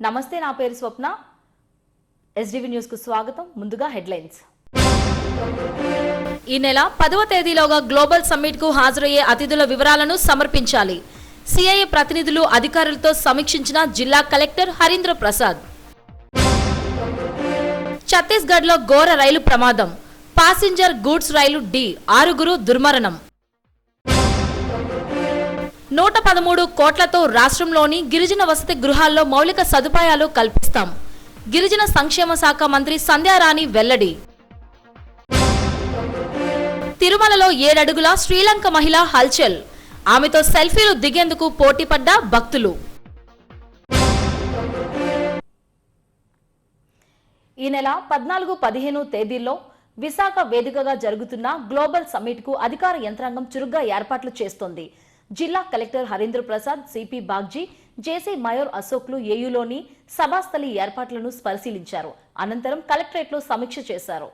నమస్తే, నా పేరు స్వప్న. ఎస్డివి న్యూస్ కు స్వాగతం. ముందుగా హెడ్లైన్స్. ఈ నెల 10వ తేదీలోగా గ్లోబల్ సమ్మిట్ కు హాజరయ్యే అతిథుల వివరాలను సమర్పించాలి. సిఐఏ ప్రతినిధులు అధికారులతో సమీక్షించిన జిల్లా కలెక్టర్ హరీంద్ర ప్రసాద్. ఛత్తీస్గఢ్ లో ఘోర రైలు ప్రమాదం. పాసింజర్ గూడ్స్ రైలు డి 6 దుర్మరణం. 113 కోట్లతో రాష్ట్రంలోని గిరిజన వసతి గృహాల్లో మౌలిక సదుపాయాలు కల్పిస్తాం. గిరిజన సంక్షేమ శాఖ మంత్రి సంధ్యారాణి వెల్లడి. తిరుమలలో 7 అడుగుల శ్రీలంక మహిళ హల్చల్. ఆమెతో సెల్ఫీలు దిగేందుకు పోటీపడ్డ భక్తులు. ఈ నెల 14, 15 తేదీల్లో విశాఖ వేదికగా జరుగుతున్న గ్లోబల్ సమ్మిట్ కు అధికార యంత్రాంగం చురుగ్గా ఏర్పాట్లు చేస్తోంది. జిల్లా కలెక్టర్ హరీంద్ర ప్రసాద్, సిపి బాగ్జీ, జేసీ మయూర్ అశోక్లు ఏయులోని సభాస్థలి ఏర్పాట్లను పరిశీలించారు. అనంతరం కలెక్టరేట్లో సమీక్ష చేశారు.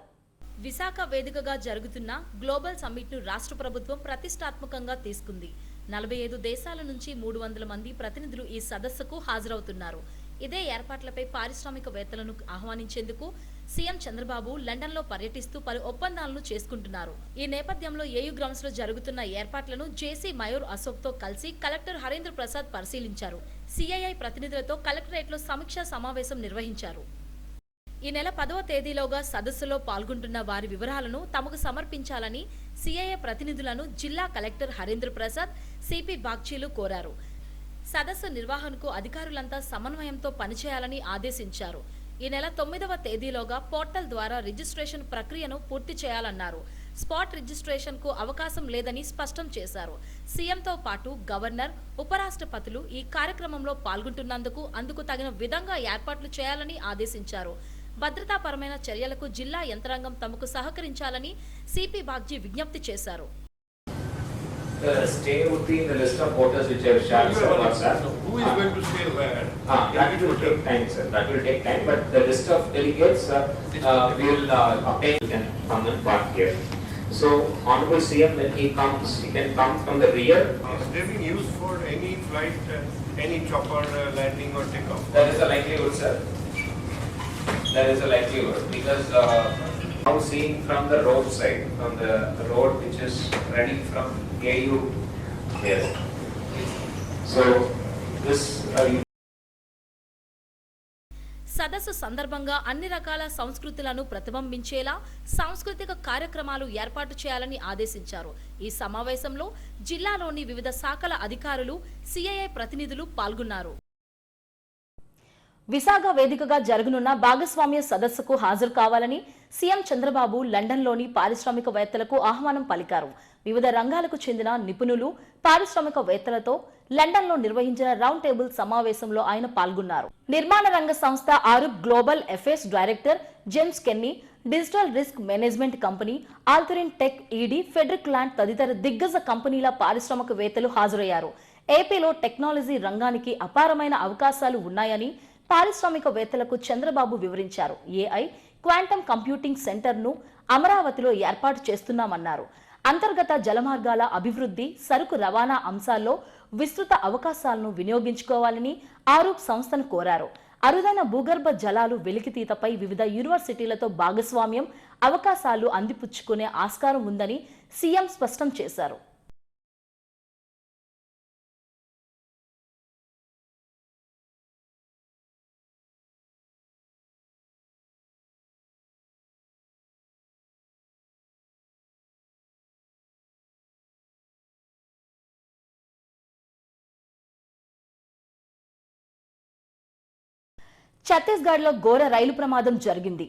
విశాఖ వేదికగా జరుగుతున్న గ్లోబల్ సమ్మిట్ ను రాష్ట్ర ప్రభుత్వం ప్రతిష్టాత్మకంగా తీసుకుంది. 45 దేశాల నుంచి 300 మంది ప్రతినిధులు ఈ సదస్సుకు హాజరవుతున్నారు. ఇదే ఏర్పాట్లపై పారిశ్రామికవేత్తలను ఆహ్వానించేందుకు సీఎం చంద్రబాబు లండన్ లో పర్యటిస్తూ పలు ఒప్పందాలను చేసుకుంటున్నారు. ఈ నేపథ్యంలో ఏయూ గ్రౌండ్స్ లో జరుగుతున్న ఏర్పాట్లను జేసీ మయూర్ అశోక్ తో కలిసి కలెక్టర్ హరీంద్ర ప్రసాద్ పరిశీలించారు. సిఐఐ ప్రతినిధులతో కలెక్టరేట్ లో సమీక్షా సమావేశం నిర్వహించారు. ఈ నెల 10వ తేదీలోగా సదస్సులో పాల్గొంటున్న వారి వివరాలను తమకు సమర్పించాలని సిఐఏ ప్రతినిధులను జిల్లా కలెక్టర్ హరీంద్ర ప్రసాద్, సిపి బాగ్చీలు కోరారు. సదస్సు నిర్వహణకు అధికారులంతా సమన్వయంతో పనిచేయాలని ఆదేశించారు. ఈ నెల 9వ తేదీలోగా పోర్టల్ ద్వారా రిజిస్ట్రేషన్ ప్రక్రియను పూర్తి చేయాలన్నారు. స్పాట్ రిజిస్ట్రేషన్ కు అవకాశం లేదని స్పష్టం చేశారు. సీఎంతో పాటు గవర్నర్, ఉపరాష్ట్రపతులు ఈ కార్యక్రమంలో పాల్గొంటున్నందుకు అందుకు తగిన విధంగా ఏర్పాట్లు చేయాలని ఆదేశించారు. భద్రతాపరమైన చర్యలకు జిల్లా యంత్రాంగం తమకు సహకరించాలని సిపి బాగ్జీ విజ్ఞప్తి చేశారు. The stay would be in the list of hotels which I have shared. So who is going to stay where? That will take time, sir. That will take time. But the list of delegates we will obtain. You can come and park here. So Honorable CM, when he comes, he can come from the rear. Is they being used for any flight, any chopper landing or takeoff? There is a likelihood, sir. There is a likelihood because now seeing from the road side, from the road which is running from AU here. So this. సదస్సు సందర్భంగా అన్ని రకాల సంస్కృతులను ప్రతిబింబించేలా సాంస్కృతిక కార్యక్రమాలు ఏర్పాటు చేయాలని ఆదేశించారు. ఈ సమావేశంలో జిల్లాలోని వివిధ శాఖల అధికారులు, సిఐఐ ప్రతినిధులు పాల్గొన్నారు. విశాఖ వేదికగా జరగనున్న భాగస్వామ్య సదస్సుకు హాజరు కావాలని సీఎం చంద్రబాబు లండన్లోని పారిశ్రామికవేత్తలకు ఆహ్వానం పలికారు. వివిధ రంగాలకు చెందిన నిపుణులు, పారిశ్రామికవేత్తలతో లండన్లో నిర్వహించిన రౌండ్ టేబుల్ సమావేశంలో ఆయన పాల్గొన్నారు. నిర్మాణ రంగ సంస్థ Arup global affairs director James Kenny, digital risk management company ఆల్తురిన్ టెక్ ఈడీ, ఫెడరిక్ ల్యాండ్ తదితర దిగ్గజ కంపెనీల పారిశ్రామికవేత్తలు హాజరయ్యారు. ఏపీలో టెక్నాలజీ రంగానికి అపారమైన అవకాశాలు ఉన్నాయని పారిశ్రామికవేత్తలకు చంద్రబాబు వివరించారు. ఏఐ, క్వాంటమ్ కంప్యూటింగ్ సెంటర్ను అమరావతిలో ఏర్పాటు చేస్తున్నామన్నారు. అంతర్గత జలమార్గాల అభివృద్ధి, సరుకు రవాణా అంశాల్లో విస్తృత అవకాశాలను వినియోగించుకోవాలని ఆరూప్ సంస్థను కోరారు. అరుదైన భూగర్భ జలాలు వెలికితీతపై వివిధ యూనివర్సిటీలతో భాగస్వామ్యం, అవకాశాలు అందిపుచ్చుకునే ఆస్కారం ఉందని సీఎం స్పష్టం చేశారు. ఛత్తీస్గఢ్ లో ఘోర రైలు ప్రమాదం జరిగింది.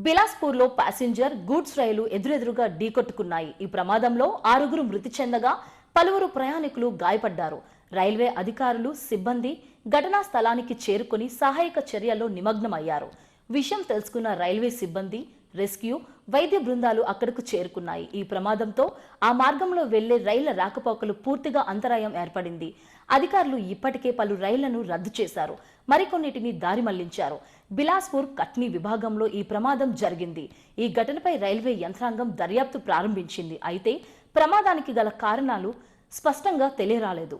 బిలాస్పూర్ లో ప్యాసింజర్ గూడ్స్ రైలు ఎదురెదురుగా ఢీకొట్టుకున్నాయి. ఈ ప్రమాదంలో 6 మృతి చెందగా పలువురు ప్రయాణికులు గాయపడ్డారు. రైల్వే అధికారులు, సిబ్బంది ఘటనా స్థలానికి చేరుకుని సహాయక చర్యల్లో నిమగ్నమయ్యారు. విషయం తెలుసుకున్న రైల్వే సిబ్బంది, రెస్క్యూ, వైద్య బృందాలు అక్కడకు చేరుకున్నాయి. ఈ ప్రమాదంతో ఆ మార్గంలో వెళ్లే రైళ్ల రాకపోకలు పూర్తిగా అంతరాయం ఏర్పడింది. అధికారులు ఇప్పటికే పలు రైళ్లను రద్దు చేశారు, మరికొన్నిటిని దారి మళ్లించారు. బిలాస్పూర్ కట్నీ విభాగంలో ఈ ప్రమాదం జరిగింది. ఈ ఘటనపై రైల్వే యంత్రాంగం దర్యాప్తు ప్రారంభించింది. అయితే ప్రమాదానికి గల కారణాలు స్పష్టంగా తెలియరాలేదు.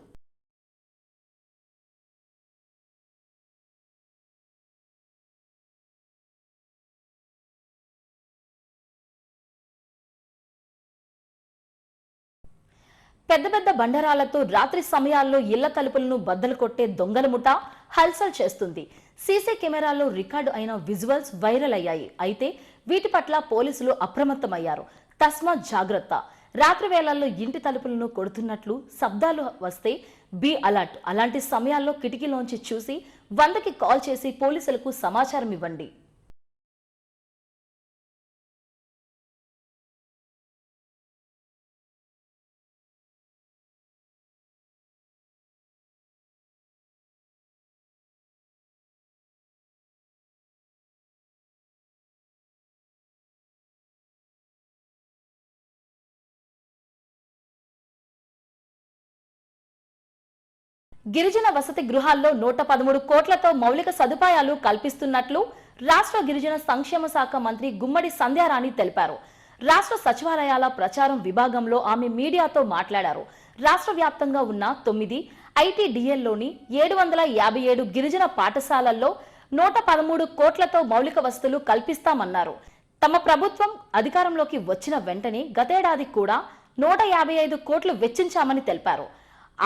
పెద్ద పెద్ద బండరాలతో రాత్రి సమయాల్లో ఇళ్ల తలుపులను బద్దలు కొట్టే దొంగల ముఠ హల్చల్ చేస్తుంది. సీసీ కెమెరాల్లో రికార్డు అయిన విజువల్స్ వైరల్ అయ్యాయి. అయితే వీటి పట్ల పోలీసులు అప్రమత్తమయ్యారు. తస్మాత్ జాగ్రత్త. రాత్రి వేళల్లో ఇంటి తలుపులను కొడుతున్నట్లు శబ్దాలు వస్తే బీ అలర్ట్. అలాంటి సమయాల్లో కిటికీలోంచి చూసి 100కి కాల్ చేసి పోలీసులకు సమాచారం ఇవ్వండి. గిరిజన వసతి గృహాల్లో 113 కోట్లతో మౌలిక సదుపాయాలు కల్పిస్తున్నట్లు రాష్ట్ర గిరిజన సంక్షేమ శాఖ మంత్రి గుమ్మడి సంధ్యారాణి తెలిపారు. రాష్ట్ర సచివాలయాల ప్రచారం విభాగంలో ఆమె మీడియాతో మాట్లాడారు. రాష్ట్ర వ్యాప్తంగా ఉన్న 9 ఐటీడీఎల్లోని 757 గిరిజన పాఠశాలల్లో 113 కోట్లతో మౌలిక వసతులు కల్పిస్తామన్నారు. తమ ప్రభుత్వం అధికారంలోకి వచ్చిన వెంటనే గతేడాది కూడా 155 కోట్లు వెచ్చించామని తెలిపారు.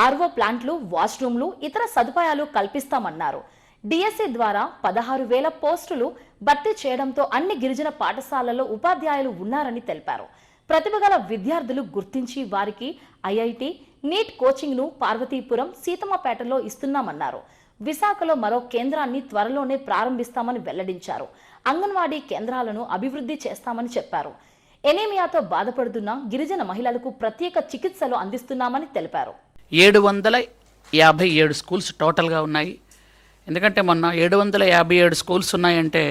ఆర్వో ప్లాంట్లు, వాష్రూమ్లు, ఇతర సదుపాయాలు కల్పిస్తామన్నారు. డిఎస్సి ద్వారా 16,000 పోస్టులు భర్తీ చేయడంతో అన్ని గిరిజన పాఠశాలల్లో ఉపాధ్యాయులు ఉన్నారని తెలిపారు. ప్రతిభగల విద్యార్థులు గుర్తించి వారికి ఐఐటి, నీట్ కోచింగ్ను పార్వతీపురం, సీతమ్మపేటలో ఇస్తున్నామన్నారు. విశాఖలో మరో కేంద్రాన్ని త్వరలోనే ప్రారంభిస్తామని వెల్లడించారు. అంగన్వాడీ కేంద్రాలను అభివృద్ధి చేస్తామని చెప్పారు. ఎనీమియాతో బాధపడుతున్న గిరిజన మహిళలకు ప్రత్యేక చికిత్సలు అందిస్తున్నామని తెలిపారు. 757 స్కూల్స్ టోటల్గా ఉన్నాయి. ఎందుకంటే మొన్న 757 స్కూల్స్ ఉన్నాయంటే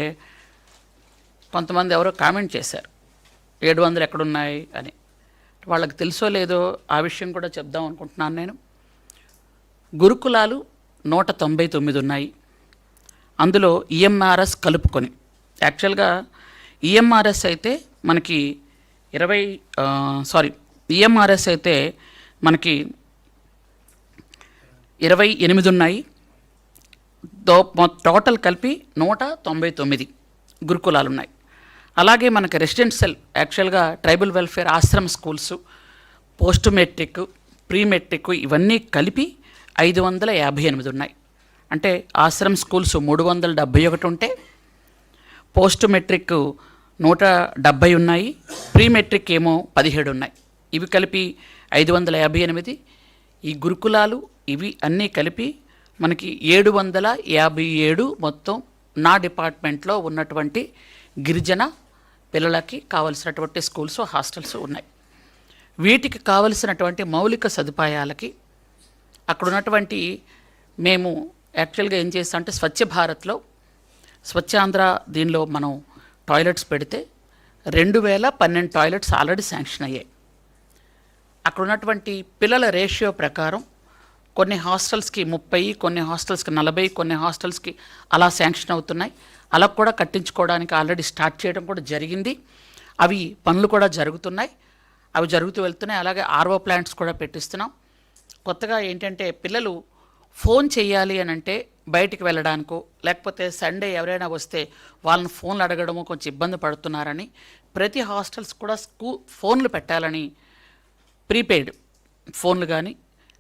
కొంతమంది ఎవరో కామెంట్ చేశారు 700 ఎక్కడున్నాయి అని. వాళ్ళకి తెలుసో లేదో ఆ విషయం కూడా చెప్దాం అనుకుంటున్నాను నేను. గురుకులాలు 199 ఉన్నాయి. అందులో ఈఎంఆర్ఎస్ కలుపుకొని, యాక్చువల్గా ఈఎంఆర్ఎస్ అయితే మనకి ఈఎంఆర్ఎస్ అయితే మనకి 28 ఉన్నాయి. టోటల్ కలిపి 199 గురుకులాలు ఉన్నాయి. అలాగే మనకి రెసిడెన్షియల్, యాక్చువల్గా ట్రైబల్ వెల్ఫేర్ ఆశ్రమ schools, post matric, pre matric ఇవన్నీ కలిపి 558 ఉన్నాయి. అంటే ఆశ్రమ స్కూల్స్ 371 ఉంటే, పోస్ట్ మెట్రిక్ 170 ఉన్నాయి, ప్రీ మెట్రిక్ ఏమో 17 ఉన్నాయి. ఇవి కలిపి 558. ఈ గురుకులాలు ఇవి అన్నీ కలిపి మనకి 757 మొత్తం నా డిపార్ట్మెంట్లో ఉన్నటువంటి గిరిజన పిల్లలకి కావలసినటువంటి స్కూల్స్, హాస్టల్స్ ఉన్నాయి. వీటికి కావలసినటువంటి మౌలిక సదుపాయాలకి అక్కడ ఉన్నటువంటి మేము యాక్చువల్గా ఏం చేస్తామంటే స్వచ్ఛ భారత్లో, స్వచ్ఛాంధ్ర దీనిలో మనం టాయిలెట్స్ పెడితే 2012 టాయిలెట్స్ ఆల్రెడీ శాంక్షన్ అయ్యాయి. అక్కడ ఉన్నటువంటి పిల్లల రేషియో ప్రకారం కొన్ని హాస్టల్స్కి 30, కొన్ని హాస్టల్స్కి 40, కొన్ని హాస్టల్స్కి అలా శాంక్షన్ అవుతున్నాయి. అలా కూడా కట్టించుకోవడానికి ఆల్రెడీ స్టార్ట్ చేయడం కూడా జరిగింది. అవి పనులు కూడా జరుగుతున్నాయి, అవి జరుగుతూ వెళ్తున్నాయి. అలాగే ఆర్వో ప్లాంట్స్ కూడా పెట్టిస్తున్నాం. కొత్తగా ఏంటంటే పిల్లలు ఫోన్ చేయాలి అని అంటే బయటికి వెళ్ళడానికో, లేకపోతే సండే ఎవరైనా వస్తే వాళ్ళని ఫోన్లు అడగడమో కొంచెం ఇబ్బంది పడుతున్నారని ప్రతి హాస్టల్స్ కూడా ఫోన్లు పెట్టాలని, ప్రీపెయిడ్ ఫోన్లు కానీ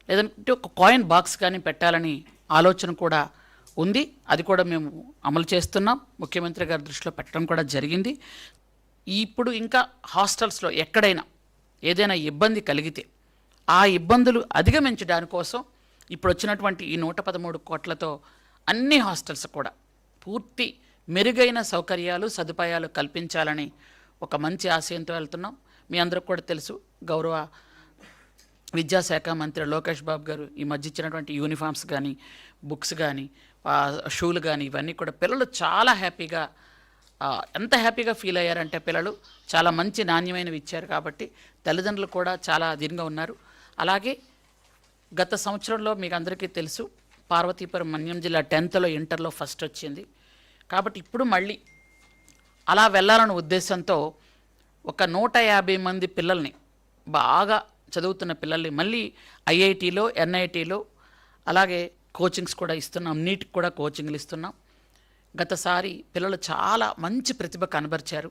లేదంటే ఒక కాయిన్ బాక్స్ కానీ పెట్టాలని ఆలోచన కూడా ఉంది. అది కూడా మేము అమలు చేస్తున్నాం. ముఖ్యమంత్రి గారి దృష్టిలో పెట్టడం కూడా జరిగింది. ఇప్పుడు ఇంకా హాస్టల్స్లో ఎక్కడైనా ఏదైనా ఇబ్బంది కలిగితే ఆ ఇబ్బందులు అధిగమించడానికి కోసం ఇప్పుడు వచ్చినటువంటి ఈ 113 కోట్లతో అన్ని హాస్టల్స్ కూడా పూర్తి మెరుగైన సౌకర్యాలు, సదుపాయాలు కల్పించాలని ఒక మంచి ఆశయంతో వెళ్తున్నాం. మీ అందరికి కూడా తెలుసు, గౌరవ విద్యాశాఖ మంత్రి లోకేష్ బాబు గారు ఈ మధ్య ఇచ్చినటువంటి యూనిఫామ్స్ కానీ, బుక్స్ కానీ, షూలు కానీ ఇవన్నీ కూడా పిల్లలు చాలా హ్యాపీగా, ఎంత హ్యాపీగా ఫీల్ అయ్యారంటే పిల్లలు చాలా మంచి నాణ్యమైనవి ఇచ్చారు. కాబట్టి తల్లిదండ్రులు కూడా చాలా దీనిగా ఉన్నారు. అలాగే గత సంవత్సరంలో మీకు అందరికీ తెలుసు, పార్వతీపురం మన్యం జిల్లా 10th ఇంటర్లో ఫస్ట్ వచ్చింది. కాబట్టి ఇప్పుడు మళ్ళీ అలా వెళ్ళాలన్న ఉద్దేశంతో ఒక 150 మంది పిల్లల్ని, బాగా చదువుతున్న పిల్లల్ని మళ్ళీ ఐఐటీలో, ఎన్ఐటీలో అలాగే కోచింగ్స్ కూడా ఇస్తున్నాం. నీట్కి కూడా కోచింగ్లు ఇస్తున్నాం. గతసారి పిల్లలు చాలా మంచి ప్రతిభ కనబరిచారు.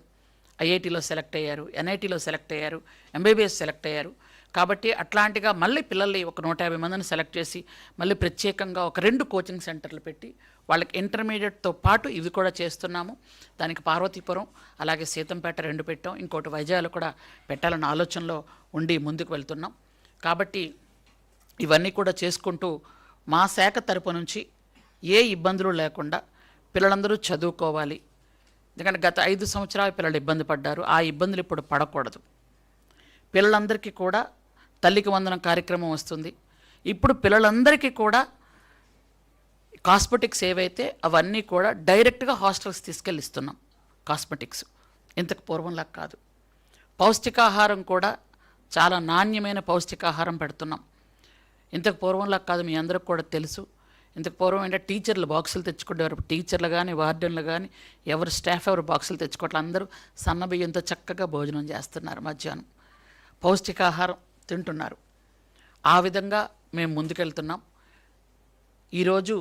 ఐఐటీలో సెలెక్ట్ అయ్యారు, ఎన్ఐటీలో సెలెక్ట్ అయ్యారు, ఎంబీబీఎస్ సెలెక్ట్ అయ్యారు. కాబట్టి అట్లాంటిగా మళ్ళీ పిల్లల్ని ఒక 150 మందిని సెలెక్ట్ చేసి మళ్ళీ ప్రత్యేకంగా ఒక 2 కోచింగ్ సెంటర్లు పెట్టి వాళ్ళకి ఇంటర్మీడియట్తో పాటు ఇవి కూడా చేస్తున్నాము. దానికి పార్వతీపురం అలాగే సీతంపేట 2 పెట్టాం, ఇంకోటి వైజాగ్లో కూడా పెట్టాలన్న ఆలోచనలో ఉండి ముందుకు వెళ్తున్నాం. కాబట్టి ఇవన్నీ కూడా చేసుకుంటూ మా శాఖ తరపు నుంచి ఏ ఇబ్బందులు లేకుండా పిల్లలందరూ చదువుకోవాలి. ఎందుకంటే గత 5 సంవత్సరాలు పిల్లలు ఇబ్బంది పడ్డారు, ఆ ఇబ్బందులు ఇప్పుడు పడకూడదు. పిల్లలందరికీ కూడా తల్లికి వందనం కార్యక్రమం వస్తుంది. ఇప్పుడు పిల్లలందరికీ కూడా కాస్మెటిక్స్ ఏవైతే అవన్నీ కూడా డైరెక్ట్గా హాస్టల్స్ తీసుకెళ్ళి ఇస్తున్నాం. కాస్మెటిక్స్ ఇంతకు పూర్వంలా కాదు. పౌష్టికాహారం కూడా చాలా నాణ్యమైన పౌష్టికాహారం పెడుతున్నాం. ఇంతకు పూర్వంలా కాదు, మీ అందరికి కూడా తెలుసు. ఇంతకు పూర్వం ఏంటంటే టీచర్లు బాక్సులు తెచ్చుకునేవారు. టీచర్లు కానీ వార్డెన్లు కానీ ఎవరు స్టాఫ్ ఎవరు బాక్సులు తెచ్చుకోవట్లేదు. అందరూ సన్నబియ్యంతో చక్కగా భోజనం చేస్తున్నారు, మధ్యాహ్నం పౌష్టికాహారం తింటున్నారు. ఆ విధంగా మేము ముందుకెళ్తున్నాం. ఈరోజు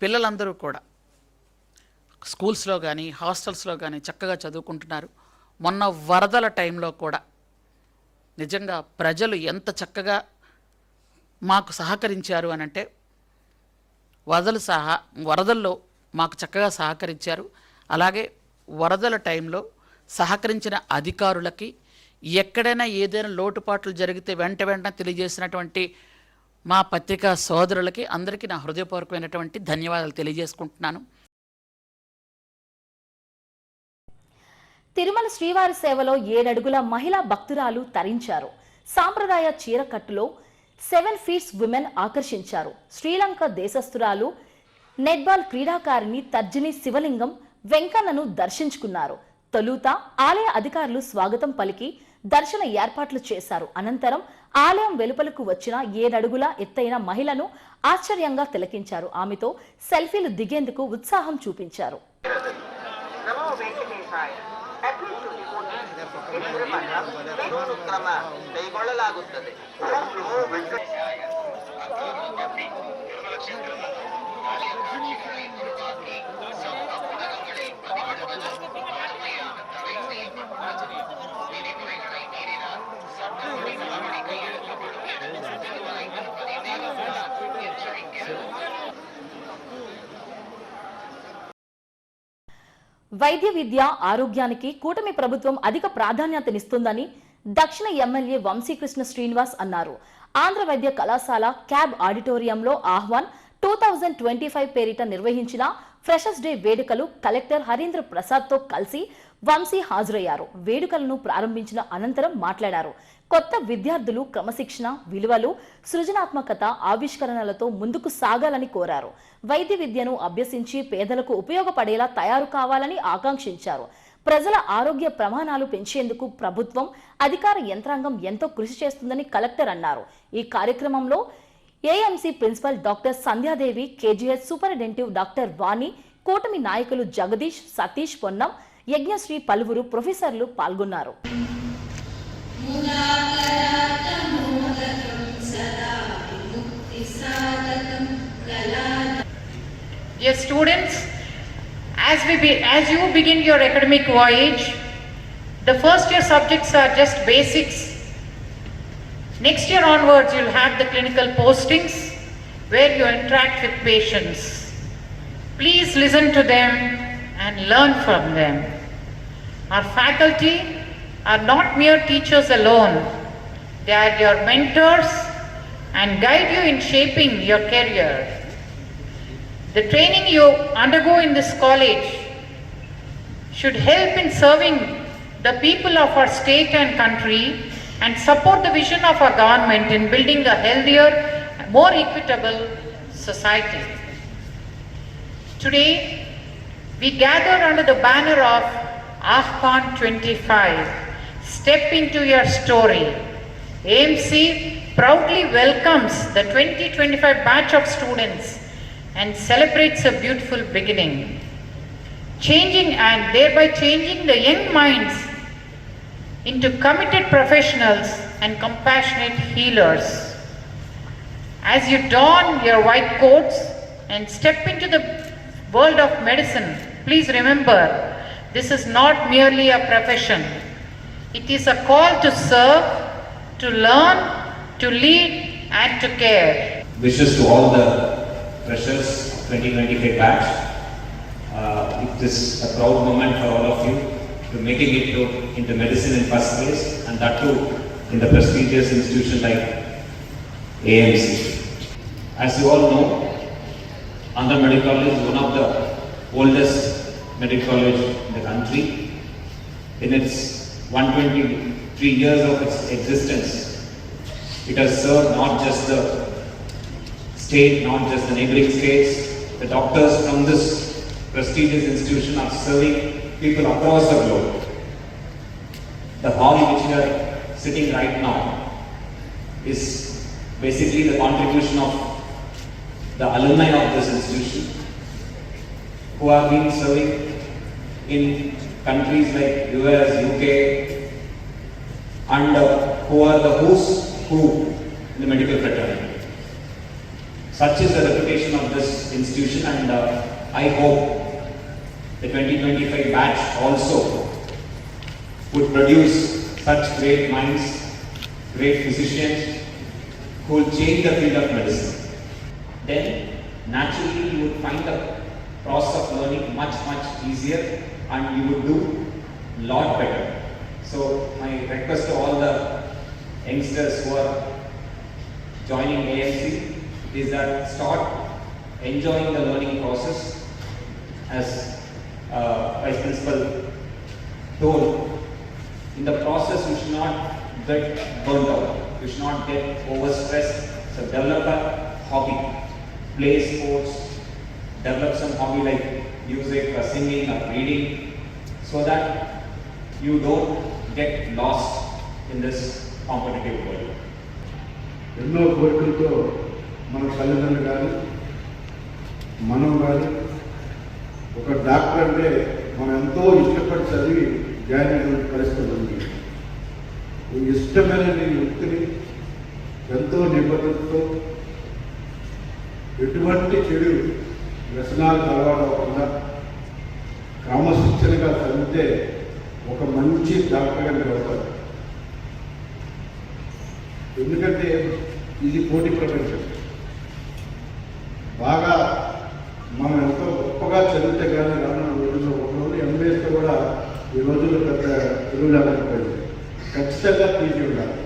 పిల్లలందరూ కూడా స్కూల్స్లో కానీ హాస్టల్స్లో కానీ చక్కగా చదువుకుంటున్నారు. మొన్న వరదల టైంలో కూడా నిజంగా ప్రజలు ఎంత చక్కగా మాకు సహకరించారు అని అంటే, వరదల్లో మాకు చక్కగా సహకరించారు. అలాగే వరదల టైంలో సహకరించిన అధికారులకి, ఎక్కడైనా ఏదైనా లోటుపాట్లు జరిగితే వెంటనే తెలియజేసినటువంటి మా పత్రికా సోదరులకి అందరికీ నా హృదయపూర్వకమైనటువంటి ధన్యవాదాలు తెలియజేసుకుంటున్నాను. తిరుమల శ్రీవారి సేవలో 7 అడుగుల మహిళా భక్తురాలు తరించారు. సాంప్రదాయ చీరకట్టులో 7 ఫీట్స్ విమెన్ ఆకర్షించారు. శ్రీలంక దేశస్థురాలు నెట్బాల్ క్రీడాకారిణి తర్జని శివలింగం వెంకన్నను దర్శించుకున్నారు. తొలుత ఆలయ అధికారులు స్వాగతం పలికి దర్శన ఏర్పాట్లు చేశారు. అనంతరం ఆలయం వెలుపలకు వచ్చిన 7 అడుగుల ఎత్తైన మహిళను ఆశ్చర్యంగా తిలకించారు. ఆమెతో సెల్ఫీలు దిగేందుకు ఉత్సాహం చూపించారు. వైద్య విద్య ఆరోగ్యానికి కూటమి ప్రభుత్వం అధిక ప్రాధాన్యతనిస్తుందని దక్షిణ ఎమ్మెల్యే వంశీకృష్ణ శ్రీనివాస్ అన్నారు. ఆంధ్ర వైద్య కళాశాల క్యాబ్ ఆడిటోరియంలో ఆహ్వాన్ 2025 పేరిట నిర్వహించిన ఫ్రెషర్స్ డే వేడుకలు కలెక్టర్ హరీంద్ర ప్రసాద్ తో కలిసి వంశీ హాజరయ్యారు. వేడుకలను ప్రారంభించిన అనంతరం మాట్లాడారు. కొత్త విద్యార్థులు క్రమశిక్షణ, విలువలు, సృజనాత్మకత, ఆవిష్కరణలతో ముందుకు సాగాలని కోరారు. వైద్య విద్యను అభ్యసించి పేదలకు ఉపయోగపడేలా తయారు కావాలని ఆకాంక్షించారు. ప్రజల ఆరోగ్య ప్రమాణాలు పెంచేందుకు ప్రభుత్వం, అధికార యంత్రాంగం ఎంతో కృషి చేస్తుందని కలెక్టర్ అన్నారు. ఈ కార్యక్రమంలో AMC principal doctor Sandhyadevi, KGH superintendent doctor Vani, కూటమి నాయకులు జగదీష్, సతీష్ పొన్నం, యజ్ఞశ్రీ, పలువురు ప్రొఫెసర్లు పాల్గొన్నారు. Dear students, as you begin your academic voyage, the first year subjects are just basics. Next year onwards, you'll have the clinical postings where you interact with patients. Please listen to them and learn from them. Our faculty are not mere teachers alone. They are your mentors and guide you in shaping your career. The training you undergo in this college should help in serving the people of our state and country and support the vision of our government in building a healthier, more equitable society. Today, we gather under the banner of AHPAN 25. Step into your story. AMC proudly welcomes the 2025 batch of students and celebrates a beautiful beginning, thereby changing the young minds into committed professionals and compassionate healers. As you don your white coats and step into the world of medicine, please remember, this is not merely a profession. It is a call to serve, to learn, to lead, and to care. Wishes to all the freshers of 2025 batch. It is a proud moment for all of you to making it into medicine in first place, and that too in the prestigious institution like AMC. As you all know, Andhra Medical College is one of the oldest medical college in the country. In its 123 years of its existence, it has served not just the state, not just the neighboring states. The doctors from this prestigious institution are serving people across the globe. The hall which we are sitting right now is basically the contribution of the alumni of this institution who have been serving in countries like US, UK, and who are the who's who in the medical fraternity. Such is the reputation of this institution, and I hope the 2025 batch also would produce such great minds, great physicians who will change the field of medicine. Then naturally you would find the process of learning much easier, and you would do a lot better. So my request to all the youngsters who are joining AMC is that start enjoying the learning process. As Vice Principal told, in the process you should not get burnt out, you should not get overstressed. So develop a hobby, play sports, develop some hobby like music or singing or reading, so that you don't get lost in this competitive world. ఎన్నో కోరికలతో మన తల్లిదండ్రులు కానీ మనం కానీ ఒక doctor అంటే మనం ఎంతో ఇష్టపడి చదివి జాయిన్ అయిన పరిస్థితి ఉంది. ఈ ఇష్టమైన వ్యక్తిని ఎంతో నిబద్ధతతో ఎటువంటి చెడు వ్యసనాలకు అలవాటు అవ్వకుండా క్రమశిక్షణగా చదివితే ఒక మంచి డాక్టర్గా మీరు అవుతారు. ఎందుకంటే ఇది పోటీ ప్రపంచం. బాగా మనం ఎంతో గొప్పగా చదివితే కానీ రానున్న రోజుల్లో ఒకరోజు ఎంబీఎస్తో కూడా ఈ రోజుల్లో పెద్ద తెలుగు లేకపోయింది. ఖచ్చితంగా పీజీ ఉండాలి.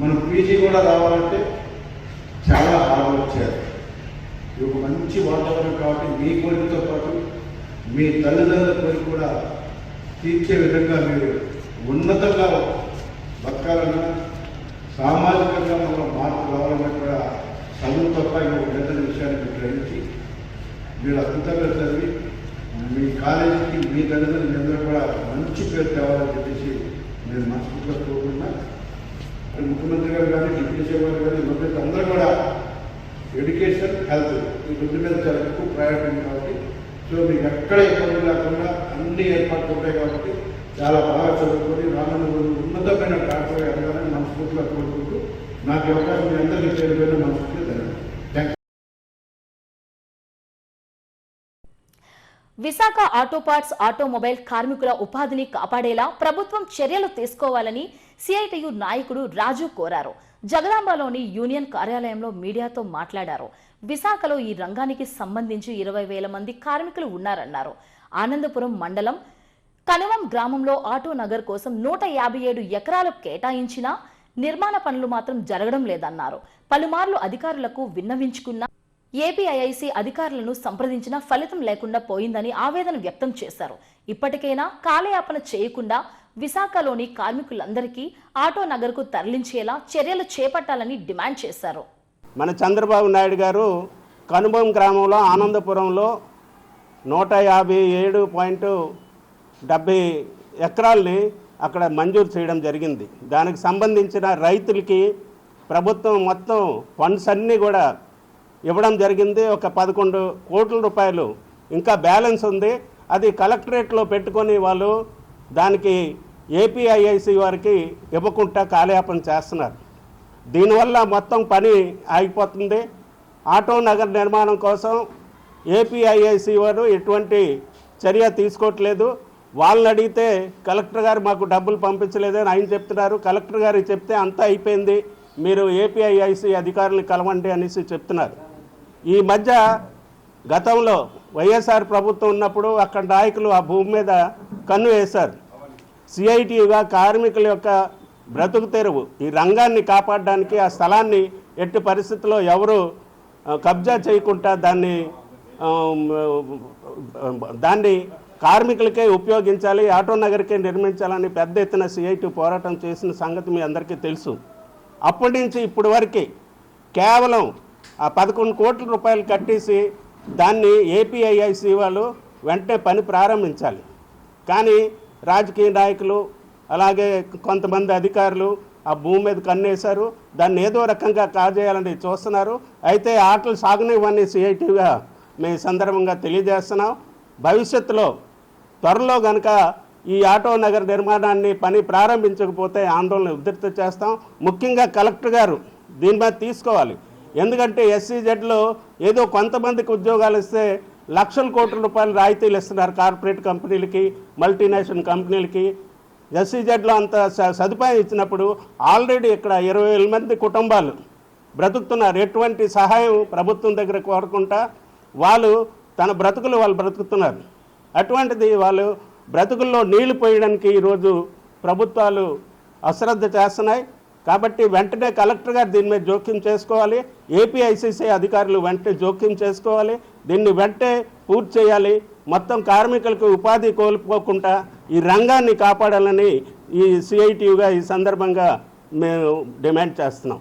మనం పీజీ కూడా రావాలంటే చాలా హార్డ్ వచ్చారు. ఇది ఒక మంచి వాతావరణం కాబట్టి మీ కోరికతో పాటు మీ తల్లిదండ్రుల కోరిక కూడా తీర్చే విధంగా మీరు ఉన్నతంగా బతకాలన్నా, సామాజికంగా మనం మార్పు రావాలన్నా కూడా చదువు తప్ప ఇంకొక పెద్ద విషయాన్ని గ్రహించి మీరు అద్భుతంగా చదివి మీ కాలేజీకి మీ తల్లిదండ్రులు అందరూ కూడా మంచి పేరు తేవాలని చెప్పేసి నేను మనస్ఫూర్తిగా కోరుకుంటున్నా. ముఖ్యమంత్రి గారు కానీ, డిప్యూటీ సీఎం గారు కానీ, మంత్రి అందరూ కూడా ఎడ్యుకేషన్, హెల్త్ ఈ రెండు మీద చాలా ఎక్కువ ప్రయారిటీ ఉంది కాబట్టి సో మీకు ఎక్కడ ఇబ్బంది లేకుండా అన్ని ఏర్పాట్లు ఉంటాయి కాబట్టి చాలా బాగా చదువుకొని రానున్న రోజులు ఉన్నతమైన డాక్టర్గా ఎదగాలని మనస్ఫూర్తిగా కోరుకుంటూ నాకు అవకాశం మీ అందరికీ పేరు మనస్ఫూర్తిగా ధన్యవాదాలు. విశాఖ ఆటో పార్ట్స్ ఆటోమొబైల్ కార్మికుల ఉపాధిని కాపాడేలా ప్రభుత్వం చర్యలు తీసుకోవాలని సిఐటియు నాయకుడు రాజు కోరారు. జగదాంబలోని యూనియన్ కార్యాలయంలో మీడియాతో మాట్లాడారు. విశాఖలో ఈ రంగానికి సంబంధించి 20,000 మంది కార్మికులు ఉన్నారన్నారు. ఆనందపురం మండలం కనువం గ్రామంలో ఆటో నగర్ కోసం 157 ఎకరాలు కేటాయించినా నిర్మాణ పనులు మాత్రం జరగడం లేదన్నారు. పలుమార్లు అధికారులకు విన్నవించుకున్న ఏపీఐఐసి అధికారులను సంప్రదించినా ఫలితం లేకుండా పోయిందని ఆవేదన వ్యక్తం చేశారు. ఇప్పటికైనా కాలయాపన చేయకుండా విశాఖలోని కార్మికులందరికీ ఆటో నగర్కు తరలించేలా చర్యలు చేపట్టాలని డిమాండ్ చేశారు. మన చంద్రబాబు నాయుడు గారు కనుబం గ్రామంలో ఆనందపురంలో 157.70 ఎకరాల్ని అక్కడ మంజూరు చేయడం జరిగింది. దానికి సంబంధించిన రైతులకి ప్రభుత్వం మొత్తం ఫండ్స్ అన్నీ కూడా ఇవ్వడం జరిగింది. ఒక 11 కోట్ల రూపాయలు ఇంకా బ్యాలెన్స్ ఉంది. అది కలెక్టరేట్లో పెట్టుకొని వాళ్ళు దానికి ఏపీఐఐసి వారికి ఇవ్వకుండా కాలయాపన చేస్తున్నారు. దీనివల్ల మొత్తం పని ఆగిపోతుంది. ఆటో నగర్ నిర్మాణం కోసం ఏపీఐఐసి వారు ఎటువంటి చర్య తీసుకోవట్లేదు. వాళ్ళని అడిగితే కలెక్టర్ గారు మాకు డబ్బులు పంపించలేదని ఆయన చెప్తున్నారు. కలెక్టర్ గారు చెప్తే అంతా అయిపోయింది, మీరు ఏపీఐఐసి అధికారులను కలవండి అనేసి చెప్తున్నారు. ఈ మధ్య గతంలో వైఎస్ఆర్ ప్రభుత్వం ఉన్నప్పుడు అక్కడ నాయకులు ఆ భూమి మీద కన్ను వేశారు. సిఐటిగా కార్మికుల యొక్క బ్రతుకు తెరువు ఈ రంగాన్ని కాపాడడానికి ఆ స్థలాన్ని ఎట్టి పరిస్థితుల్లో ఎవరు కబ్జా చేయకుండా దాన్ని కార్మికులకే ఉపయోగించాలి, ఆటో నగర్కే నిర్మించాలని పెద్ద ఎత్తున సిఐటి పోరాటం చేసిన సంగతి మీ అందరికీ తెలుసు. అప్పటి నుంచి ఇప్పటి వరకు కేవలం ఆ 11 కోట్ల రూపాయలు కట్టేసి దాన్ని ఏపీఐఐసి వాళ్ళు వెంటనే పని ప్రారంభించాలి. కానీ రాజకీయ నాయకులు అలాగే కొంతమంది అధికారులు ఆ భూమి మీద కన్నేశారు, దాన్ని ఏదో రకంగా కాజేయాలని చూస్తున్నారు. అయితే ఆటలు సాగనివ్వని సిఐటిగా మేము సందర్భంగా తెలియజేస్తున్నాం. భవిష్యత్తులో త్వరలో కనుక ఈ ఆటో నగర్ నిర్మాణాన్ని పని ప్రారంభించకపోతే ఆందోళన ఉధృత చేస్తాం. ముఖ్యంగా కలెక్టర్ గారు దీని మీద తీసుకోవాలి. ఎందుకంటే ఎస్సీజెడ్లో ఏదో కొంతమందికి ఉద్యోగాలు ఇస్తే లక్షల కోట్ల రూపాయలు రాయితీలు ఇస్తున్నారు కార్పొరేట్ కంపెనీలకి, మల్టీనేషనల్ కంపెనీలకి. ఎస్సీజెడ్లో అంత సదుపాయం ఇచ్చినప్పుడు ఆల్రెడీ ఇక్కడ 20,000 మంది కుటుంబాలు బ్రతుకుతున్నారు. ఎటువంటి సహాయం ప్రభుత్వం దగ్గర కోరకుండా వాళ్ళు తన బ్రతుకులు వాళ్ళు బ్రతుకుతున్నారు. అటువంటిది వాళ్ళు బ్రతుకుల్లో నీళ్లు పోయడానికి ఈరోజు ప్రభుత్వాలు అశ్రద్ధ చేస్తున్నాయి. కాబట్టి వెంటనే కలెక్టర్ గారు దీని మీద జోక్యం చేసుకోవాలి. ఏపీఐసిసి అధికారులు వెంటనే జోక్యం చేసుకోవాలి. దీన్ని వెంటనే పూర్తి చేయాలి. మొత్తం కార్మికులకు ఉపాధి కోల్పోకుండా ఈ రంగాన్ని కాపాడాలని ఈ సిఐటియుగా ఈ సందర్భంగా మేము డిమాండ్ చేస్తున్నాం.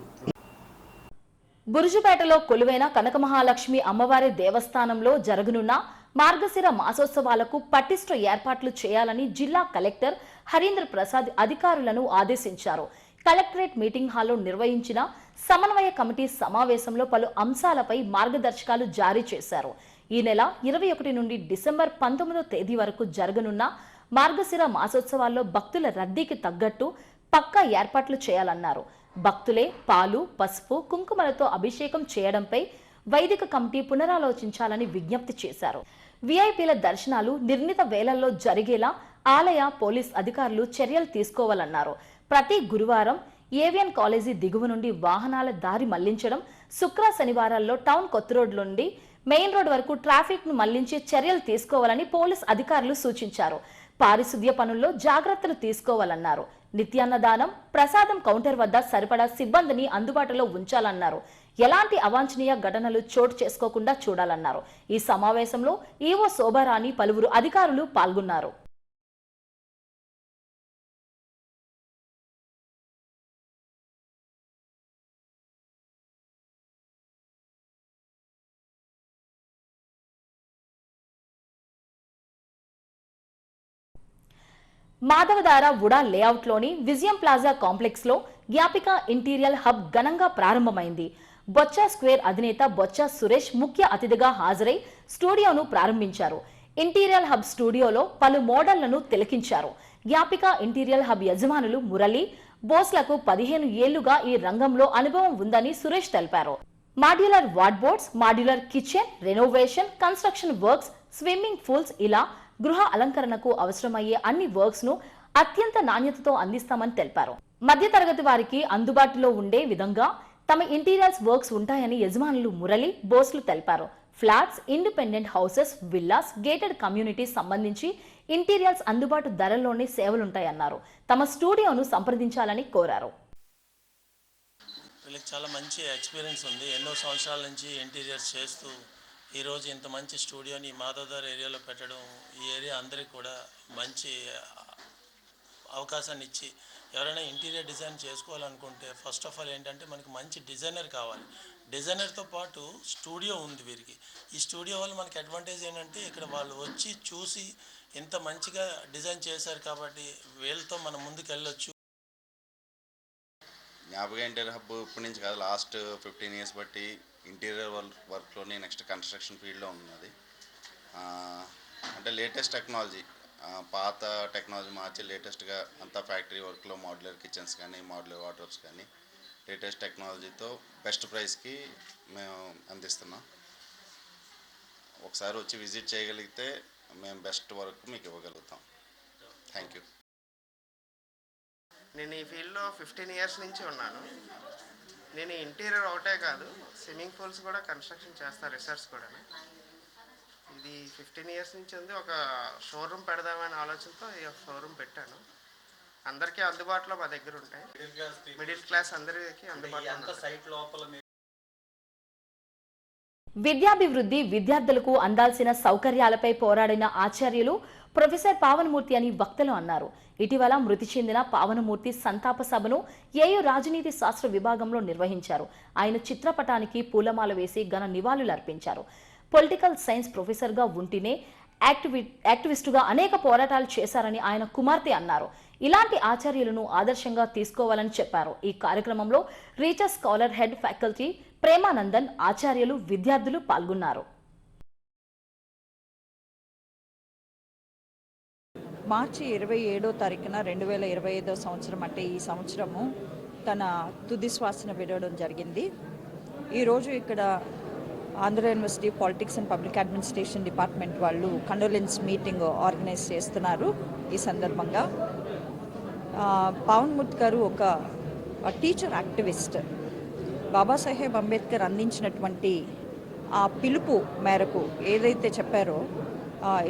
బురుజుపేటలో కొలువైన కనకమహాలక్ష్మి అమ్మవారి దేవస్థానంలో జరగనున్న మార్గశిర మాసోత్సవాలకు పటిష్ట ఏర్పాట్లు చేయాలని జిల్లా కలెక్టర్ హరీంద్ర ప్రసాద్ అధికారులను ఆదేశించారు. కలెక్టరేట్ మీటింగ్ హాల్లో నిర్వహించిన సమన్వయ కమిటీ సమావేశంలో పలు అంశాలపై మార్గదర్శకాలు జారీ చేశారు. ఈ నెల 21 నుండి డిసెంబర్ 19వ తేదీ వరకు జరగనున్న మార్గశిర మాసోత్సవాల్లో భక్తుల రద్దీకి తగ్గట్టు పక్కా ఏర్పాట్లు చేయాలన్నారు. భక్తులే పాలు, పసుపు, కుంకుమలతో అభిషేకం చేయడంపై వైదిక కమిటీ పునరాలోచించాలని విజ్ఞప్తి చేశారు. విఐపీల దర్శనాలు నిర్ణీత వేళల్లో జరిగేలా ఆలయ పోలీస్ అధికారులు చర్యలు తీసుకోవాలన్నారు. ప్రతి గురువారం ఏవియన్ కాలేజీ దిగువ నుండి వాహనాల దారి మళ్లించడం, శుక్ర శనివారాల్లో టౌన్ కొత్త రోడ్ నుండి మెయిన్ రోడ్ వరకు ట్రాఫిక్ ను మళ్లించే చర్యలు తీసుకోవాలని పోలీస్ అధికారులు సూచించారు. పారిశుద్ధ్య పనుల్లో జాగ్రత్తలు తీసుకోవాలన్నారు. నిత్యాన్నదానం, ప్రసాదం కౌంటర్ వద్ద సరిపడా సిబ్బందిని అందుబాటులో ఉంచాలన్నారు. ఎలాంటి అవాంఛనీయ ఘటనలు చోటు చేసుకోకుండా చూడాలన్నారు. ఈ సమావేశంలో ఈవో శోభారాణి, పలువురు అధికారులు పాల్గొన్నారు. మాధవధార వుడా లేఅవుట్లోని విజయం ప్లాజా కాంప్లెక్స్ లో జ్ఞాపిక ఇంటీరియల్ హబ్ ఘనంగా ప్రారంభమైంది. బొచ్చా స్క్వేర్ అధినేత బొచ్చా సురేష్ ముఖ్య అతిథిగా హాజరై స్టూడియోను ప్రారంభించారు. ఇంటీరియల్ హబ్ స్టూడియోలో పలు మోడళ్లను తిలకించారు. జ్ఞాపిక ఇంటీరియల్ హబ్ యజమానులు మురళి బోస్లకు 15 ఏళ్లుగా ఈ రంగంలో అనుభవం ఉందని సురేష్ తెలిపారు. Modular wardrobes, modular kitchen, renovation, construction works, swimming pools ఇలా గృహ అలంకరణకు అవసరమయ్యే అన్ని వర్క్స్ ను అత్యంత నాణ్యతతో అందిస్తామని తెలిపారు. మధ్యతరగతి వారికి అందుబాటులో ఉండే విధంగా తమ ఇంటీరియర్స్ వర్క్స్ ఉంటాయని యజమానులు మురళి, బోస్లు తెలిపారు. Flats, independent houses, villas, gated communities సంబంధించి ఇంటీరియర్స్ అందుబాటు ధరల్లోనే సేవలుంటాయన్నారు. తమ స్టూడియోను సంప్రదించాలని కోరారు. వీళ్ళకి చాలా మంచి ఎక్స్పీరియన్స్ ఉంది. ఎన్నో సంవత్సరాల నుంచి ఇంటీరియర్స్ చేస్తూ ఈరోజు ఇంత మంచి స్టూడియోని మాధవధార ఏరియాలో పెట్టడం, ఈ ఏరియా అందరికీ కూడా మంచి అవకాశాన్ని ఇచ్చి ఎవరైనా ఇంటీరియర్ డిజైన్ చేసుకోవాలనుకుంటే ఫస్ట్ ఆఫ్ ఆల్ ఏంటంటే మనకి మంచి డిజైనర్ కావాలి. డిజైనర్తో పాటు స్టూడియో ఉంది వీరికి. ఈ స్టూడియో వల్ల మనకి అడ్వాంటేజ్ ఏంటంటే ఇక్కడ వాళ్ళు వచ్చి చూసి ఇంత మంచిగా డిజైన్ చేశారు కాబట్టి వీళ్ళతో మనం ముందుకు వెళ్ళొచ్చు. జ్ఞాపక ఇంటీరియర్ హబ్ ఇప్పటి నుంచి కాదు, లాస్ట్ 15 years బట్టి ఇంటీరియర్ వర్క్లోనే నెక్స్ట్ కన్స్ట్రక్షన్ ఫీల్డ్లో ఉన్నది. అంటే లేటెస్ట్ టెక్నాలజీ, పాత టెక్నాలజీ మార్చి లేటెస్ట్గా అంతా ఫ్యాక్టరీ వర్క్లో మాడ్యులర్ కిచెన్స్ కానీ, మాడ్యులర్ వార్డ్రోబ్స్ కానీ లేటెస్ట్ టెక్నాలజీతో బెస్ట్ ప్రైస్కి మేము అందిస్తున్నాం. ఒకసారి వచ్చి విజిట్ చేయగలిగితే మేము బెస్ట్ వర్క్ మీకు ఇవ్వగలుగుతాం. Thank you. నేను ఈ ఫీల్డ్లో 15 ఇయర్స్ నుంచి ఉన్నాను. నేను ఇంటీరియర్ ఒకటే కాదు, స్విమ్మింగ్ పూల్స్ కూడా కన్స్ట్రక్షన్ చేస్తాను, రిసార్ట్స్ కూడా. ఇది 15 ఇయర్స్ నుంచి ఉంది. ఒక షోరూమ్ పెడదామనే ఆలోచనతో ఈ షోరూమ్ పెట్టాను. అందరికీ అందుబాటులో మా దగ్గర ఉంటాయి. మిడిల్ క్లాస్ అందరికీ అందుబాటులో. విద్యాభివృద్ధి, విద్యార్థులకు అందాల్సిన సౌకర్యాలపై పోరాడిన ఆచార్యులు ప్రొఫెసర్ పావనమూర్తి అని వక్తలు అన్నారు. ఇటీవల మృతి చెందిన పావనమూర్తి సంతాప సభను ఏయు రాజనీతి శాస్త్ర విభాగంలో నిర్వహించారు. ఆయన చిత్రపటానికి పూలమాల వేసి ఘన నివాళులర్పించారు. పొలిటికల్ సైన్స్ ప్రొఫెసర్గా ఉంటేనే యాక్టివిస్టుగా అనేక పోరాటాలు చేశారని ఆయన కుమార్తె అన్నారు. ఇలాంటి ఆచార్యులను ఆదర్శంగా తీసుకోవాలని చెప్పారు. ఈ కార్యక్రమంలో రీసెర్చ్ స్కాలర్ హెడ్ ఫ్యాకల్టీ ప్రేమానందన్, ఆచార్యులు, విద్యార్థులు పాల్గొన్నారు. మార్చి 27వ తారీఖున 2025 సంవత్సరం, అంటే ఈ సంవత్సరము తన తుది శ్వాసను విడవడం జరిగింది. ఈరోజు ఇక్కడ Andhra university politics and public administration department వాళ్ళు కండోలెన్స్ మీటింగ్ ఆర్గనైజ్ చేస్తున్నారు. ఈ సందర్భంగా పావనమూర్తి గారు ఒక టీచర్ యాక్టివిస్ట్. బాబాసాహెబ్ అంబేద్కర్ అందించినటువంటి ఆ పిలుపు మేరకు ఏదైతే చెప్పారో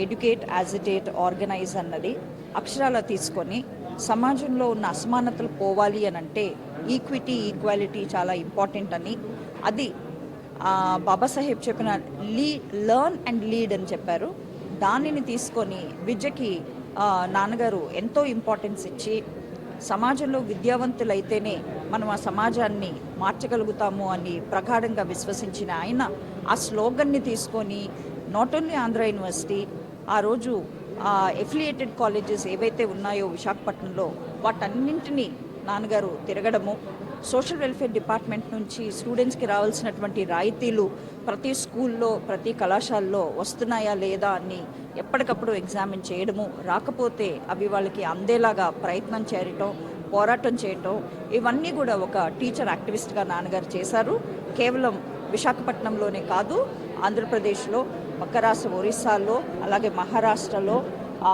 ఎడ్యుకేట్, యాజిటేట్, ఆర్గనైజ్ అన్నది అక్షరాల తీసుకొని సమాజంలో ఉన్న అసమానతలు పోవాలి అని అంటే ఈక్విటీ, ఈక్వాలిటీ చాలా ఇంపార్టెంట్ అని, అది బాబాసాహెబ్ చెప్పిన లెర్న్ అండ్ లీడ్ అని చెప్పారు. దానిని తీసుకొని విద్యకి నాన్నగారు ఎంతో ఇంపార్టెన్స్ ఇచ్చి సమాజంలో విద్యావంతులైతేనే మనం ఆ సమాజాన్ని మార్చగలుగుతాము అని ప్రగాఢంగా విశ్వసించిన ఆయన ఆ స్లోగన్ని తీసుకొని నాట్ ఓన్లీ ఆంధ్ర యూనివర్సిటీ, ఆ రోజు ఎఫిలియేటెడ్ కాలేజెస్ ఏవైతే ఉన్నాయో విశాఖపట్నంలో వాటన్నింటినీ నాన్నగారు తిరగడము, సోషల్ వెల్ఫేర్ డిపార్ట్మెంట్ నుంచి స్టూడెంట్స్కి రావాల్సినటువంటి రాయితీలు ప్రతి స్కూల్లో, ప్రతి కళాశాలలో వస్తున్నాయా లేదా అని ఎప్పటికప్పుడు ఎగ్జామిన్ చేయడము, రాకపోతే అవి వాళ్ళకి అందేలాగా ప్రయత్నం చేయటం, పోరాటం చేయటం, ఇవన్నీ కూడా ఒక టీచర్ యాక్టివిస్ట్గా నాన్నగారు చేశారు. కేవలం విశాఖపట్నంలోనే కాదు, ఆంధ్రప్రదేశ్లో, పక్క రాష్ట్ర ఒరిస్సాలో, అలాగే మహారాష్ట్రలో,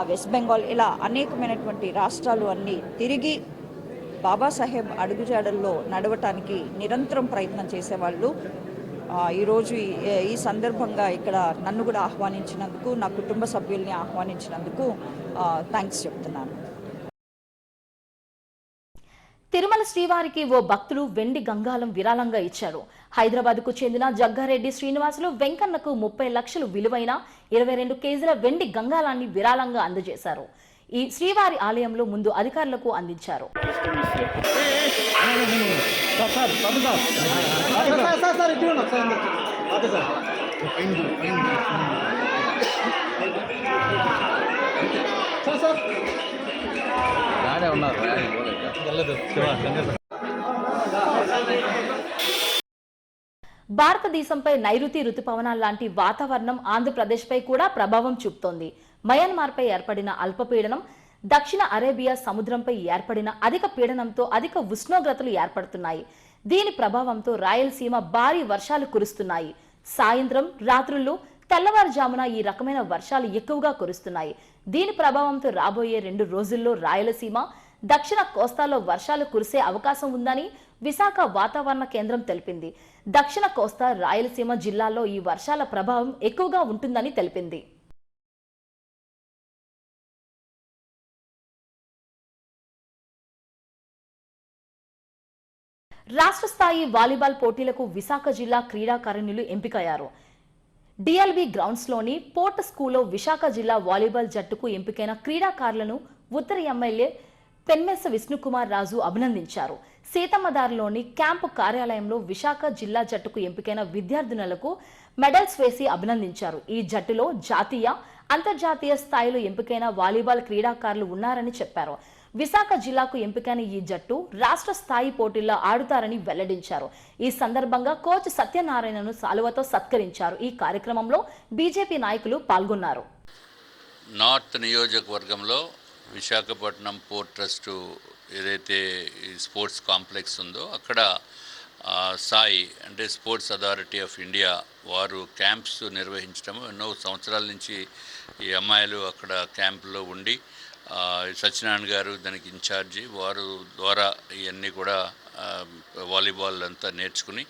వెస్ట్ బెంగాల్, ఇలా అనేకమైనటువంటి రాష్ట్రాలు అన్నీ తిరిగి బాబాసాహెబ్ అడుగుజాడల్లో నడవటానికి నిరంతరం ప్రయత్నం చేసేవాళ్ళు. ఈరోజు ఈ సందర్భంగా ఇక్కడ నన్ను కూడా ఆహ్వానించినందుకు, నా కుటుంబ సభ్యుల్ని ఆహ్వానించినందుకు థ్యాంక్స్ చెప్తున్నాను. తిరుమల శ్రీవారికి ఓ భక్తుడు వెండి గంగాలం విరాళంగా ఇచ్చాడు. హైదరాబాద్కు చెందిన జగ్గారెడ్డి శ్రీనివాసులు వెంకన్నకు 30 లక్షలు విలువైన 22 కేజీల వెండి గంగాలాన్ని విరాళంగా అందజేశారు. ఈ శ్రీవారి ఆలయంలో ముందు అధికారులకు అందించారు. భారతదేశంపై నైరుతి రుతుపవనాల లాంటి వాతావరణం ఆంధ్రప్రదేశ్పై కూడా ప్రభావం చూపుతోంది. మయన్మార్పై ఏర్పడిన అల్పపీడనం, దక్షిణ అరేబియా సముద్రంపై ఏర్పడిన అధిక పీడనంతో అధిక ఉష్ణోగ్రతలు ఏర్పడుతున్నాయి. దీని ప్రభావంతో రాయలసీమ భారీ వర్షాలు కురుస్తున్నాయి. సాయంత్రం, రాత్రుల్లో, తెల్లవారుజామున ఈ రకమైన వర్షాలు ఎక్కువగా కురుస్తున్నాయి. దీని ప్రభావంతో రాబోయే 2 రోజుల్లో రాయలసీమ, దక్షిణ కోస్తాలో వర్షాలు కురిసే అవకాశం ఉందని విశాఖ వాతావరణ కేంద్రం తెలిపింది. దక్షిణ కోస్తా, రాయలసీమ జిల్లాల్లో ఈ వర్షాల ప్రభావం ఎక్కువగా ఉంటుందని తెలిపింది. రాష్ట్ర స్థాయి వాలీబాల్ పోటీలకు విశాఖ జిల్లా క్రీడాకారిణులు ఎంపికయ్యారు. డిఎల్బి గ్రౌండ్స్లోని పోర్ట్ స్కూల్లో విశాఖ జిల్లా వాలీబాల్ జట్టుకు ఎంపికైన క్రీడాకారులను ఉత్తర ఎమ్మెల్యే పెన్మెస్స విష్ణుకుమార్ రాజు అభినందించారు. సీతమ్మదారిలోని క్యాంపు కార్యాలయంలో విశాఖ జిల్లా జట్టుకు ఎంపికైన విద్యార్థినులకు మెడల్స్ వేసి అభినందించారు. ఈ జట్టులో జాతీయ, అంతర్జాతీయ స్థాయిలో ఎంపికైన వాలీబాల్ క్రీడాకారులు ఉన్నారని చెప్పారు. విశాఖ జిల్లాకు ఎంపికైన ఈ జట్టు రాష్ట్ర స్థాయి పోటీల్లో ఆడుతారని వెల్లడించారు. ఈ సందర్భంగా కోచ్ సత్యనారాయణను సాలువతో సత్కరించారు. ఈ కార్యక్రమంలో బీజేపీ నాయకులు పాల్గొన్నారు. నార్త్ నియోజకవర్గంలో విశాఖపట్నం పోర్ట్ ట్రస్టు ఏదైతే ఈ స్పోర్ట్స్ కాంప్లెక్స్ ఉందో అక్కడ సాయి అంటే స్పోర్ట్స్ అథారిటీ ఆఫ్ ఇండియా వారు క్యాంప్స్ నిర్వహించడము, ఎన్నో సంవత్సరాల నుంచి ఈ అమ్మాయిలు అక్కడ క్యాంపులో ఉండి సత్యనారాయణ గారు దానికి ఇన్ఛార్జి, వారు ద్వారా ఇవన్నీ కూడా వాలీబాల్ అంతా నేర్చుకుని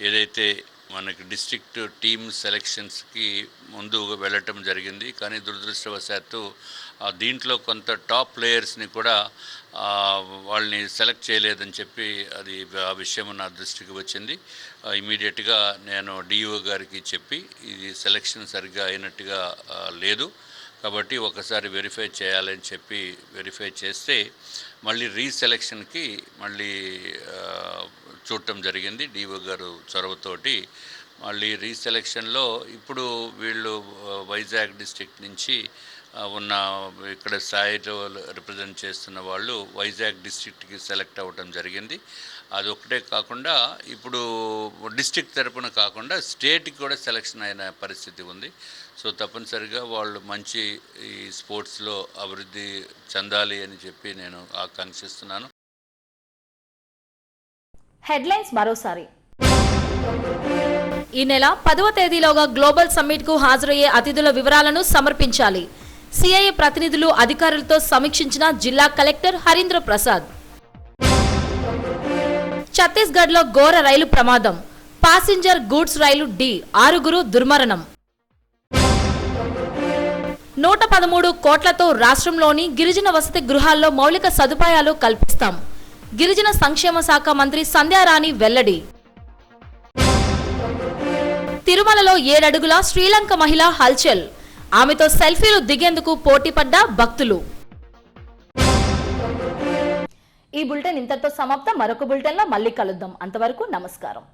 ఏదైతే మనకి డిస్ట్రిక్ట్ టీమ్ సెలెక్షన్స్కి ముందు వెళ్ళటం జరిగింది. కానీ దురదృష్టవశాత్తు దీంట్లో కొంత టాప్ ప్లేయర్స్ని కూడా వాళ్ళని సెలెక్ట్ చేయలేదని చెప్పి ఆ విషయం నా దృష్టికి వచ్చింది. ఇమీడియట్గా నేను డిఓ గారికి చెప్పి ఇది సెలెక్షన్ సరిగ్గా అయినట్టుగా లేదు కాబట్టి ఒకసారి వెరిఫై చేయాలని చెప్పి వెరిఫై చేస్తే మళ్ళీ రీసెలెక్షన్కి మళ్ళీ చూడటం జరిగింది. డిఓ గారు చొరవతోటి మళ్ళీ రీసెలెక్షన్లో ఇప్పుడు వీళ్ళు వైజాగ్ డిస్ట్రిక్ట్ నుంచి ఉన్న ఇక్కడ స్థాయిలో రిప్రజెంట్ చేస్తున్న వాళ్ళు వైజాగ్ డిస్ట్రిక్ట్కి సెలెక్ట్ అవ్వటం జరిగింది. అది ఒకటే కాకుండా ఇప్పుడు డిస్ట్రిక్ట్ తరపున కాకుండా స్టేట్కి కూడా సెలెక్షన్ అయిన పరిస్థితి ఉంది. సో తప్పనిసరిగా వాళ్ళు మంచి ఈ స్పోర్ట్స్లో అభివృద్ధి చెందాలి అని చెప్పి నేను ఆకాంక్షిస్తున్నాను. హెడ్లైన్స్ మరోసారి. ఈ నెల 10వ తేదీలోగా గ్లోబల్ సమ్మిట్ కు హాజరయ్యే అతిథుల వివరాలను సమర్పించాలి. సిఐఏ ప్రతినిధులు అధికారులతో సమీక్షించిన జిల్లా కలెక్టర్ హరీంద్ర ప్రసాద్. ఛత్తీస్గఢ్లో ఘోర రైలు ప్రమాదం, పాసింజర్ గూడ్స్ రైలు ఢీ, 6 దుర్మరణం. 113 కోట్లతో రాష్ట్రంలోని గిరిజన వసతి గృహాల్లో మౌలిక సదుపాయాలు కల్పిస్తాం. గిరిజన సంక్షేమ శాఖ మంత్రి సంధ్యారాణి వెల్లడి. తిరుమలలో 7 అడుగుల శ్రీలంక మహిళ హల్చల్, ఆమెతో సెల్ఫీలు దిగేందుకు పోటీపడ్డ భక్తులు. ఈ బులెటిన్ ఇంతటితో సమాప్తం. మరొక బులెటిన్లో మళ్ళీ కలుద్దాం. అంతవరకు నమస్కారం.